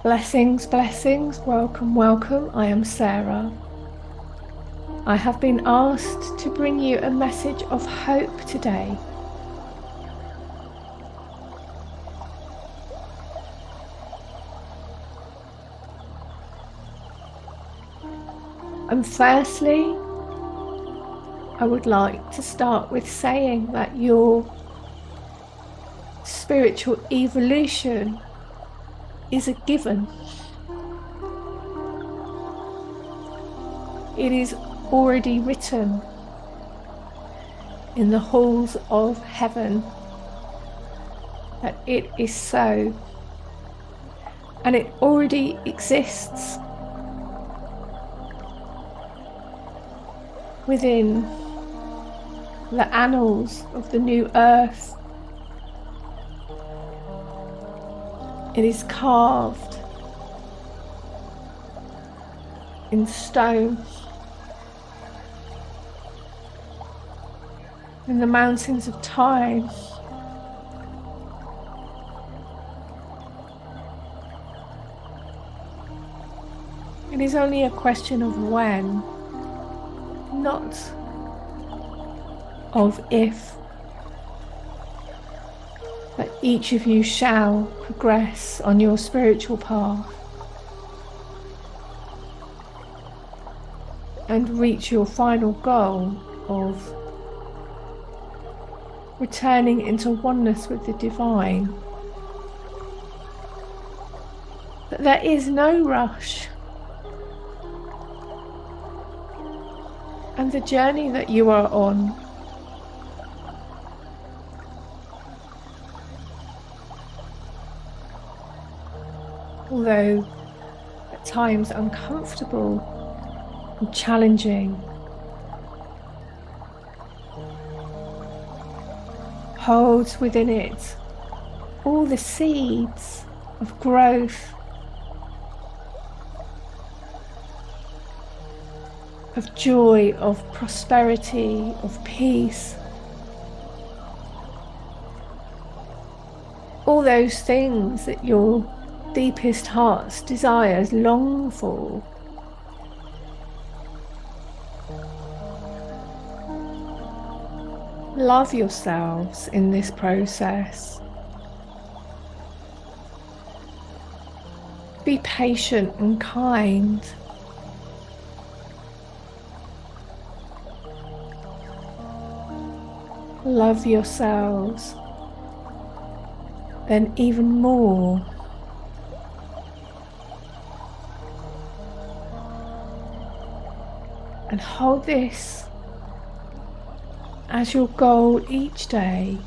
Blessings, blessings, welcome, welcome. I am Sarah. I have been asked to bring you a message of hope today. And firstly, I would like to start with saying that your spiritual evolution is a given. It is already written in the halls of heaven that it is so, and it already exists within the annals of the new earth. It is carved in stone in the mountains of time. It is only a question of when, not of if, that each of you shall progress on your spiritual path and reach your final goal of returning into oneness with the divine. But there is no rush, and the journey that you are on although at times uncomfortable and challenging, holds within it all the seeds of growth, of joy, of prosperity, of peace. All those things that your deepest heart's desires long for. Love yourselves in this process. Be patient and kind. Love yourselves then even more. And hold this as your goal each day,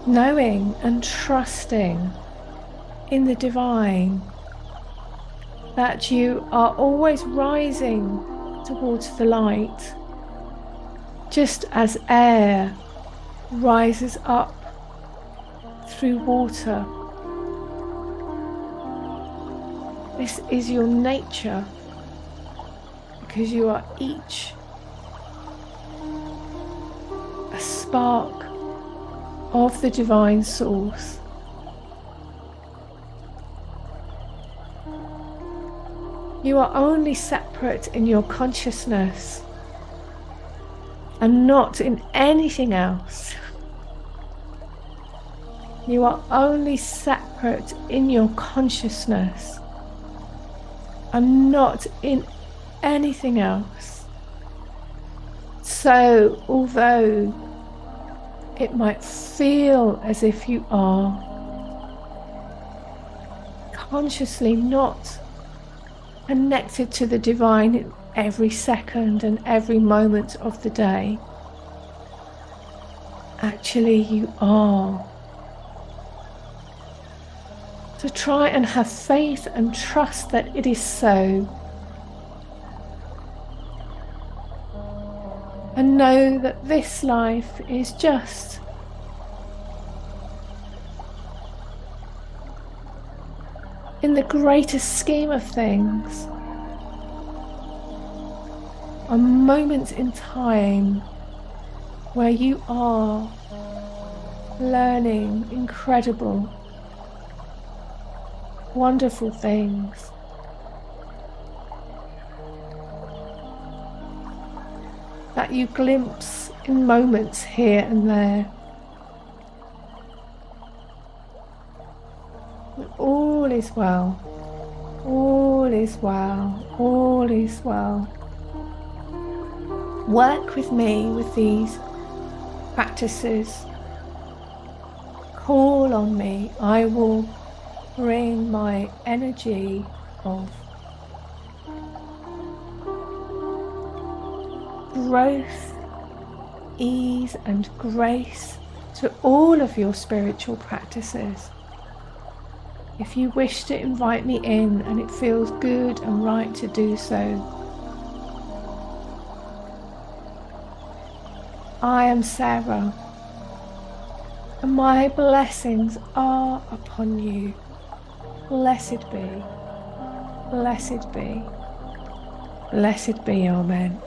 knowing and trusting in the divine that you are always rising towards the light, just as air rises up through water. This is your nature, because you are each a spark of the divine source. You are only separate in your consciousness and not in anything else. You are only separate in your consciousness and not in anything else. So, although it might feel as if you are consciously not connected to the divine in every second and every moment of the day, actually you are. So try and have faith and trust that it is so. And know that this life is just in the greatest scheme of things a moment in time where you are learning incredible, wonderful things. That you glimpse in moments here and there. All is well. All is well. All is well. Work with me with these practices. Call on me. I will bring my energy of growth, ease and grace to all of your spiritual practices. If you wish to invite me in and it feels good and right to do so, I am Sarah, and my blessings are upon you. Blessed be, blessed be, blessed be, Amen.